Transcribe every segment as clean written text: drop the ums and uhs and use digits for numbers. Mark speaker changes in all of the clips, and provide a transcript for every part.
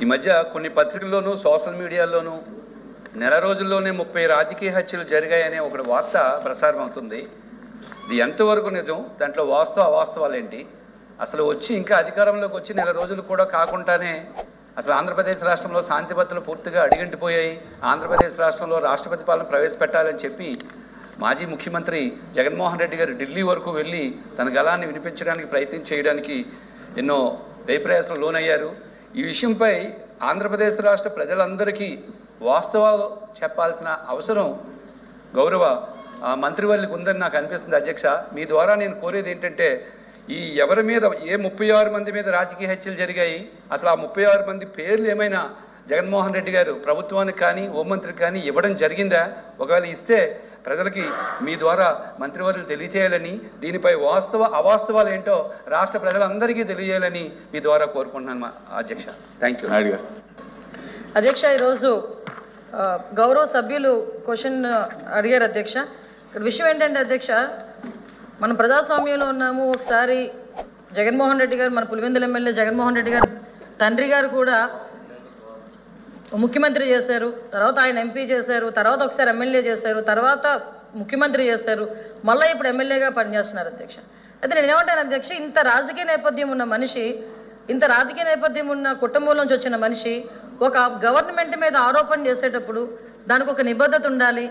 Speaker 1: ఈ మధ్య కొన్ని పత్రికల్లోనూ సోషల్ మీడియాలోనూ నెల రోజుల్లోనే 30 రాజకీయ హత్యలు జరిగాయనే ఒక వార్త ప్రసారం అవుతుంది. ఇది ఎంతవరకు నిజం? దాంట్లో అవాస్తవాలు ఏంటి? అసలు వచ్చి ఇంకా అధికారంలోకి వచ్చి నెల రోజులు కూడా కాకుండానే అసలు ఆంధ్రప్రదేశ్ రాష్ట్రంలో శాంతి భద్రతలు పూర్తిగా అడిగంటిపోయాయి. ఆంధ్రప్రదేశ్ రాష్ట్రంలో రాష్ట్రపతి పాలన ప్రవేశపెట్టాలని చెప్పి మాజీ ముఖ్యమంత్రి జగన్మోహన్ రెడ్డి గారు ఢిల్లీ వరకు వెళ్ళి తన గళాన్ని వినిపించడానికి ప్రయత్నం చేయడానికి ఎన్నో వ్యయప్రయాసాలు లోనయ్యారు. ఈ విషయంపై ఆంధ్రప్రదేశ్ రాష్ట్ర ప్రజలందరికీ వాస్తవాలు చెప్పాల్సిన అవసరం గౌరవ మంత్రివర్యులకు ఉందని నాకు అనిపిస్తుంది. అధ్యక్ష, మీ ద్వారా నేను కోరేది ఏంటంటే, ఈ ఎవరి మీద ఏ 36 మంది మీద రాజకీయ హత్యలు జరిగాయి, అసలు ఆ 36 మంది పేర్లు ఏమైనా జగన్మోహన్ రెడ్డి గారు ప్రభుత్వానికి కానీ హోంమంత్రికి కానీ ఇవ్వడం జరిగిందా? ఒకవేళ ఇస్తే ప్రజలకి మీ ద్వారా మంత్రివర్యులు తెలియజేయాలని, దీనిపై అవాస్తవాలు ఏంటో రాష్ట్ర ప్రజలందరికీ తెలియజేయాలని మీ ద్వారా కోరుకుంటున్నాను అధ్యక్ష. Thank you.
Speaker 2: అధ్యక్ష, ఈరోజు గౌరవ సభ్యులు క్వశ్చన్ అడిగారు అధ్యక్ష. ఇక్కడ విషయం ఏంటంటే అధ్యక్ష, మనం ప్రజాస్వామ్యంలో ఉన్నాము. ఒకసారి జగన్మోహన్ రెడ్డి గారు, మన పులివెందుల ఎమ్మెల్యే జగన్మోహన్ రెడ్డి గారు తండ్రి గారు కూడా ముఖ్యమంత్రి చేశారు, తర్వాత ఆయన ఎంపీ చేశారు, తర్వాత ఒకసారి ఎమ్మెల్యే చేశారు, తర్వాత ముఖ్యమంత్రి చేశారు, మళ్ళీ ఇప్పుడు ఎమ్మెల్యేగా పనిచేస్తున్నారు అధ్యక్ష. అయితే నేను ఏమంటాను అధ్యక్ష, ఇంత రాజకీయ నేపథ్యం ఉన్న మనిషి, ఇంత రాజకీయ నేపథ్యం ఉన్న కుటుంబం నుంచి వచ్చిన మనిషి ఒక గవర్నమెంట్ మీద ఆరోపణ చేసేటప్పుడు దానికి ఒక నిబద్ధత ఉండాలి,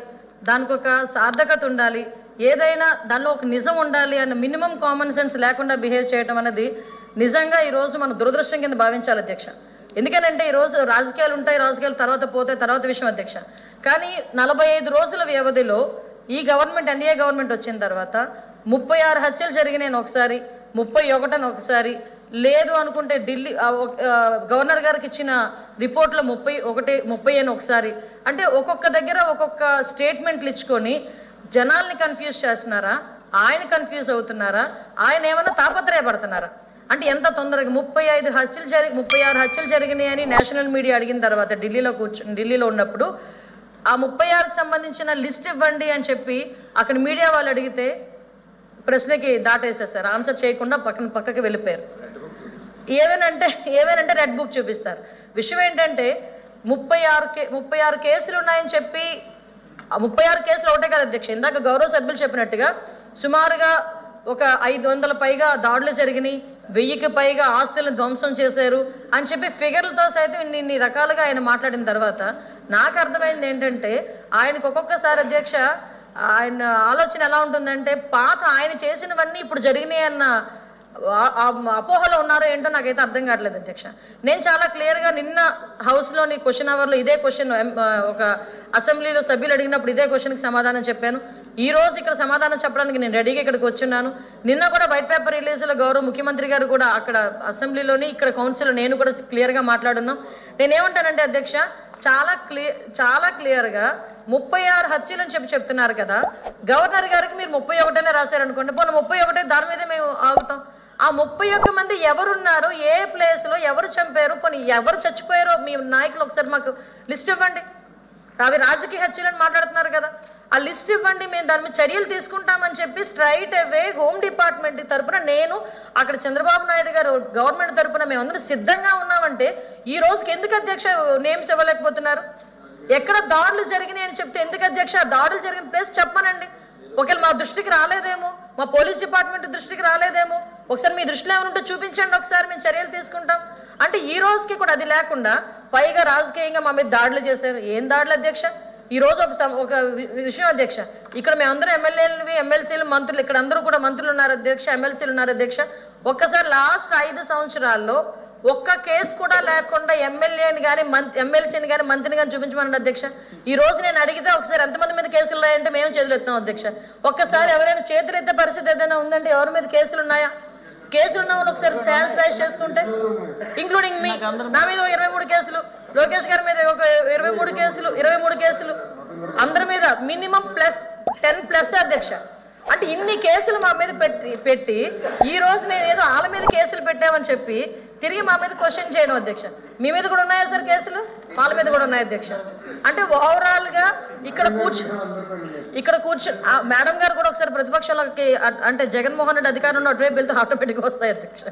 Speaker 2: దానికి ఒక సార్థకత ఉండాలి, ఏదైనా దానిలో ఒక నిజం ఉండాలి అన్న మినిమం కామన్ సెన్స్ లేకుండా బిహేవ్ చేయడం అనేది నిజంగా ఈరోజు మనం దురదృష్టం కింద భావించాలి అధ్యక్ష. ఎందుకనంటే ఈరోజు రాజకీయాలు ఉంటాయి, రాజకీయాలు తర్వాత పోతే తర్వాత విషయం అధ్యక్ష. కానీ 45 రోజుల వ్యవధిలో ఈ గవర్నమెంట్, ఎన్డీఏ గవర్నమెంట్ వచ్చిన తర్వాత 36 హత్యలు జరిగినాయని ఒకసారి, 31 ఒకసారి, లేదు అనుకుంటే ఢిల్లీ గవర్నర్ గారికి ఇచ్చిన రిపోర్ట్లో 30 అని ఒకసారి. అంటే ఒక్కొక్క దగ్గర ఒక్కొక్క స్టేట్మెంట్లు ఇచ్చుకొని జనాల్ని కన్ఫ్యూజ్ చేస్తున్నారా, ఆయన కన్ఫ్యూజ్ అవుతున్నారా, ఆయన ఏమైనా తాపత్రయపడుతున్నారా? అంటే ఎంత తొందరగా 36 హత్యలు జరిగినాయని నేషనల్ మీడియా అడిగిన తర్వాత ఢిల్లీలో ఉన్నప్పుడు ఆ 36కి సంబంధించిన లిస్ట్ ఇవ్వండి అని చెప్పి అక్కడ మీడియా వాళ్ళు అడిగితే ప్రశ్నకి దాటేసేసారు, ఆన్సర్ చేయకుండా పక్కకి వెళ్ళిపోయారు. ఏమేనంటే రెడ్ బుక్ చూపిస్తారు. విషయం ఏంటంటే 36 కేసులు ఉన్నాయని చెప్పి, 36 కేసులు ఒకటే కదా అధ్యక్ష, ఇందాక గౌరవ సభ్యులు చెప్పినట్టుగా సుమారుగా ఒక 500 పైగా దాడులు జరిగినాయి, 1000కి పైగా ఆస్తులను ధ్వంసం చేశారు అని చెప్పి ఫిగర్లతో సైతం ఇన్ని రకాలుగా ఆయన మాట్లాడిన తర్వాత నాకు అర్థమైంది ఏంటంటే, ఆయనకు ఒక్కొక్కసారి అధ్యక్ష ఆయన ఆలోచన ఎలా ఉంటుందంటే, పాత ఆయన చేసినవన్నీ ఇప్పుడు జరిగినాయి అన్న అపోహలో ఉన్నారో ఏంటో నాకైతే అర్థం కావట్లేదు అధ్యక్ష. నేను చాలా క్లియర్గా నిన్న హౌస్లోని క్వశ్చన్ అవర్లో ఇదే క్వశ్చన్ ఒక అసెంబ్లీలో సభ్యులు అడిగినప్పుడు ఇదే క్వశ్చన్కి సమాధానం చెప్పాను. ఈ రోజు ఇక్కడ సమాధానం చెప్పడానికి నేను రెడీగా ఇక్కడికి వచ్చున్నాను. నిన్న కూడా వైట్ పేపర్ రిలీజ్లో గౌరవ ముఖ్యమంత్రి గారు కూడా అక్కడ అసెంబ్లీలోని ఇక్కడ కౌన్సిల్లో నేను కూడా క్లియర్గా మాట్లాడున్నాం. నేనేమంటానంటే అధ్యక్ష, చాలా క్లియర్గా 36 హత్యలు అని చెప్తున్నారు కదా. గవర్నర్ గారికి మీరు 31 రాశారనుకోండి, పోనీ 31 దాని మీదే మేము ఆగుతాం. ఆ 31 మంది ఎవరున్నారు, ఏ ప్లేస్లో ఎవరు చంపారు, పోనీ ఎవరు చచ్చిపోయారో మీ నాయకులు ఒకసారి మాకు లిస్ట్ ఇవ్వండి. అవి రాజకీయ హత్యలని మాట్లాడుతున్నారు కదా, ఆ లిస్ట్ ఇవ్వండి, మేము దాని మీద చర్యలు తీసుకుంటామని చెప్పి స్ట్రైట్ అవే హోమ్ డిపార్ట్మెంట్ తరఫున నేను అక్కడ చంద్రబాబు నాయుడు గారు గవర్నమెంట్ తరఫున మేమందరం సిద్ధంగా ఉన్నామంటే ఈ రోజుకి ఎందుకు అధ్యక్ష నేమ్స్ ఇవ్వలేకపోతున్నారు? ఎక్కడ దాడులు జరిగినాయి అని చెప్తే ఎందుకు అధ్యక్ష దాడులు జరిగిన ప్లేస్ చెప్పమనండి. ఒకవేళ మా దృష్టికి రాలేదేమో, మా పోలీస్ డిపార్ట్మెంట్ దృష్టికి రాలేదేమో, ఒకసారి మీ దృష్టిలో ఏమైనా ఉంటే చూపించండి, ఒకసారి మేము చర్యలు తీసుకుంటాం. అంటే ఈ రోజుకి కూడా అది లేకుండా పైగా రాజకీయంగా మా మీద దాడులు చేశారు. ఏం దాడులు అధ్యక్ష? ఈ రోజు ఒక విషయం అధ్యక్ష, ఇక్కడ మేమందరం ఎమ్మెల్యేలు, ఎమ్మెల్సీలు, మంత్రులు, ఇక్కడ అందరూ కూడా మంత్రులు ఉన్నారు అధ్యక్ష, ఎమ్మెల్సీలు ఉన్నారు అధ్యక్ష. ఒక్కసారి లాస్ట్ 5 సంవత్సరాల్లో ఒక్క కేసు కూడా లేకుండా ఎమ్మెల్యేని కానీ ఎమ్మెల్సీని కానీ మంత్రిని కానీ చూపించమనండి అధ్యక్ష. ఈ రోజు నేను అడిగితే ఒకసారి ఎంతమంది మీద కేసులు ఉన్నాయంటే మేము చేతులు ఎత్తాం అధ్యక్ష. ఒక్కసారి ఎవరైనా చేతులు ఎత్తే పరిస్థితి ఏదైనా ఉందంటే ఎవరి మీద కేసులు ఉన్నాయా? కేసులు ఉన్న వాళ్ళు ఒకసారి ఛాన్స్ రైజ్ చేసుకుంటే, ఇంక్లూడింగ్ మీ, నా మీద 23 కేసులు, లోకేష్ గారి మీద ఒక 23 కేసులు, అందరి మీద మినిమం +10 అధ్యక్ష. అంటే ఇన్ని కేసులు మా మీద పెట్టి ఈ రోజు మేము ఏదో వాళ్ళ మీద కేసులు పెట్టామని చెప్పి తిరిగి మా మీద క్వశ్చన్ చేయడం అధ్యక్ష. మీ మీద కూడా ఉన్నాయా సార్ కేసులు? వాళ్ళ మీద కూడా ఉన్నాయి అధ్యక్ష. అంటే ఓవరాల్గా ఇక్కడ కూర్చొని మేడం గారు కూడా ఒకసారి ప్రతిపక్షాలకి అంటే జగన్మోహన్ రెడ్డి అధికారంలో అటువైపు వెళ్తే ఆటోమేటిక్గా వస్తాయి అధ్యక్ష.